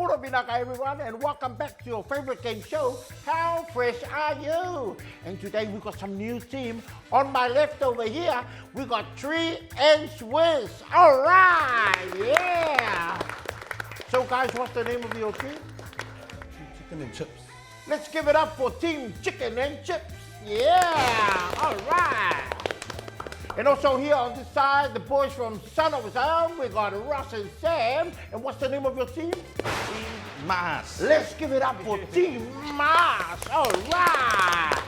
Ora binaka everyone, and welcome back to your favorite game show, How Fresh Are You? And today we got some new team. On my left over here, we got 3-inch Whiz. All right, yeah. So guys, what's the name of your team? Chicken and chips. Let's give it up for Team Chicken and Chips. Yeah, all right. And also here on this side, the boys from Son of His Own, we got Ross and Sam. And what's the name of your team? Team Mars. Let's give it up for Team Mars. All right.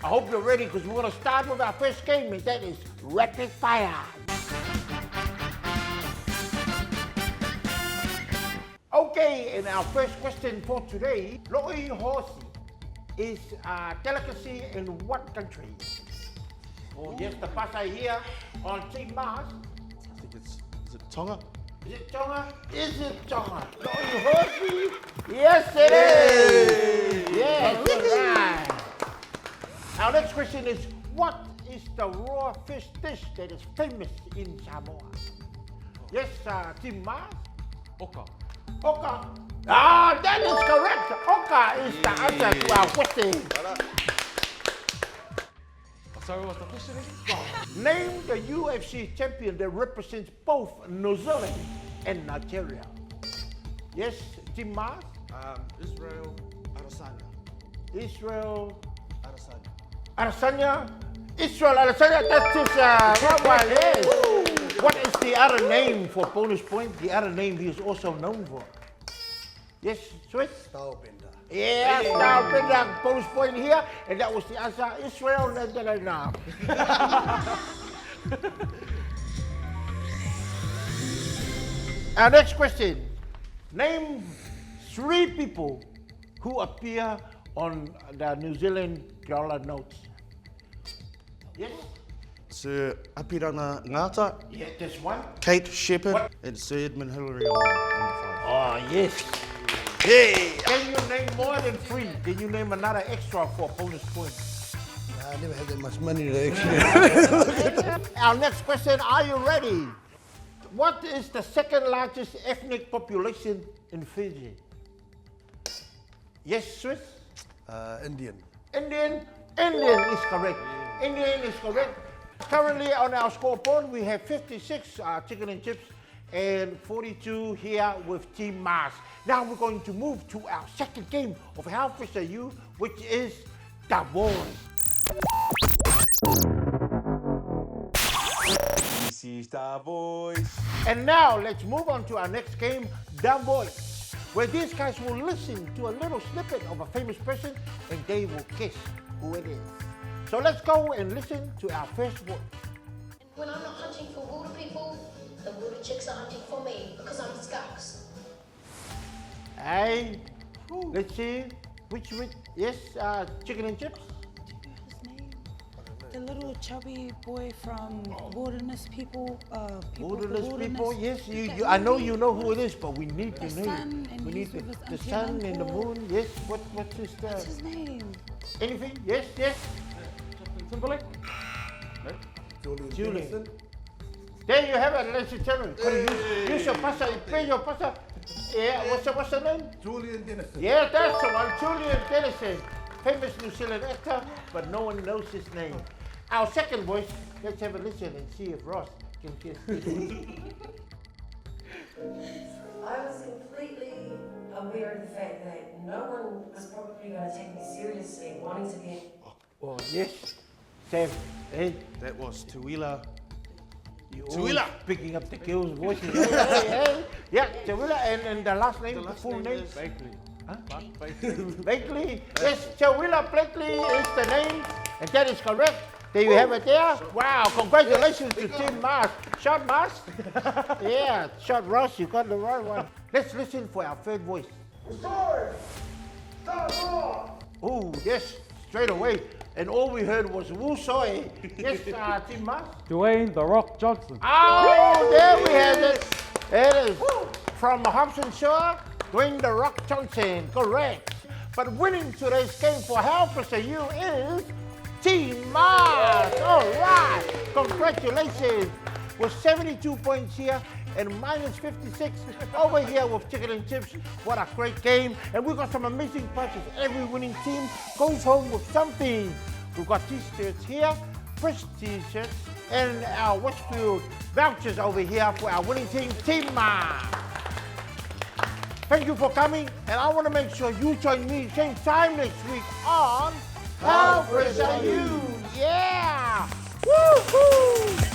I hope you're ready because we're going to start with our first game, and that is Rapid Fire. Okay, and our first question for today, Lo'i Hosi is a delicacy in what country? Oh, yes, the pasta here on Team Mars. I think is it Tonga? Is it Tonga? Is it Tonga? Lo'i Hosi? Yes, it is. Yes, all right. Our next question is, what is the raw fish dish that is famous in Samoa? Yes, Team Mars? Oka. Oka. Ah, that is correct. Oka is the answer to our question. Sorry, what's the question again? Name the UFC champion that represents both New Zealand and Nigeria. Yes, Team Mars? Israel Adesanya. Israel Adesanya. Adesanya? Israel Adesanya, that's his right one, yes. What is the other name for bonus point? The other name he is also known for. Yes, Swiss? Stylebender. Yeah, Stylebender, bonus point here. And that was the answer, Israel Adesanya. Our next question. Name 3 people who appear on the New Zealand dollar notes. Yes? Sir Apirana Ngata, Yeah, that's one. Kate Shepherd, What? and Sir Edmund Hillary on the Oh, yes. Hey! Can you name more than 3? Can you name another extra for bonus point? I never had that much money to actually. Our next question, are you ready? What is the second largest ethnic population in Fiji? Yes, Swiss? Indian. Indian? Indian is correct. Indian is correct. Currently on our scoreboard, we have 56 chicken and chips and 42 here with Team Mars. Now we're going to move to our second game of How Fresh Are You, which is The Voice. This is the voice. And now let's move on to our next game, The Voice, where these guys will listen to a little snippet of a famous person and they will guess who it is. So let's go and listen to our first voice. When I'm not hunting for water people, the water chicks are hunting for me because I'm skunks. Hey, let's see, which, yes, chicken and chips? His name? The little chubby boy from Wilderness People. Wilderness people, yes, That I know movie. you know who it is, but we need The the name. sun and We need he's with the his sun auntie and the uncle. moon, yes, what's his What's his name? Anything? Yes, yes. Timberlake? Julian. There you have it, ladies and gentlemen. Use your pasta, pay your pasta. Yeah, what's the name? Julian Dennison. Yeah, that's the one, Julian Dennison. Famous New Zealand actor, but no one knows his name. Our second voice, let's have a listen and see if Ross can guess this one. I was completely aware of the fact that no one was probably going to take me seriously wanting to be. Oh, yes. Sam, hey, That was Tuila. you Tuila. always picking up the girls' voices. Hey. Yeah, Tuila, and the last name, the full name? Blakely. Huh? Blakely. Blakely. Yes, Tuila Blakely is the name, and that is correct. There you have it there. Wow, congratulations to Team Mars. Shot Mars? Yeah, shot Ross, you got the right one. Let's listen for our third voice. Oh, yes, straight away. And all we heard was Woo Soy. Yes, Team Mars? Dwayne The Rock Johnson. Oh, there we have it. It is from Hobson Shore, Dwayne The Rock Johnson, correct. But winning today's game for How Fresh Are You is Team Mars. All right, congratulations. with 72 points here and minus 56 over here with chicken and chips. What a great game. And we've got some amazing prizes. Every winning team goes home with something. We've got t-shirts here, fresh t-shirts, and our Westfield vouchers over here for our winning team, Team Mars. Thank you for coming, and I want to make sure you join me same time next week on How Fresh Are You? Yeah! Woo-hoo!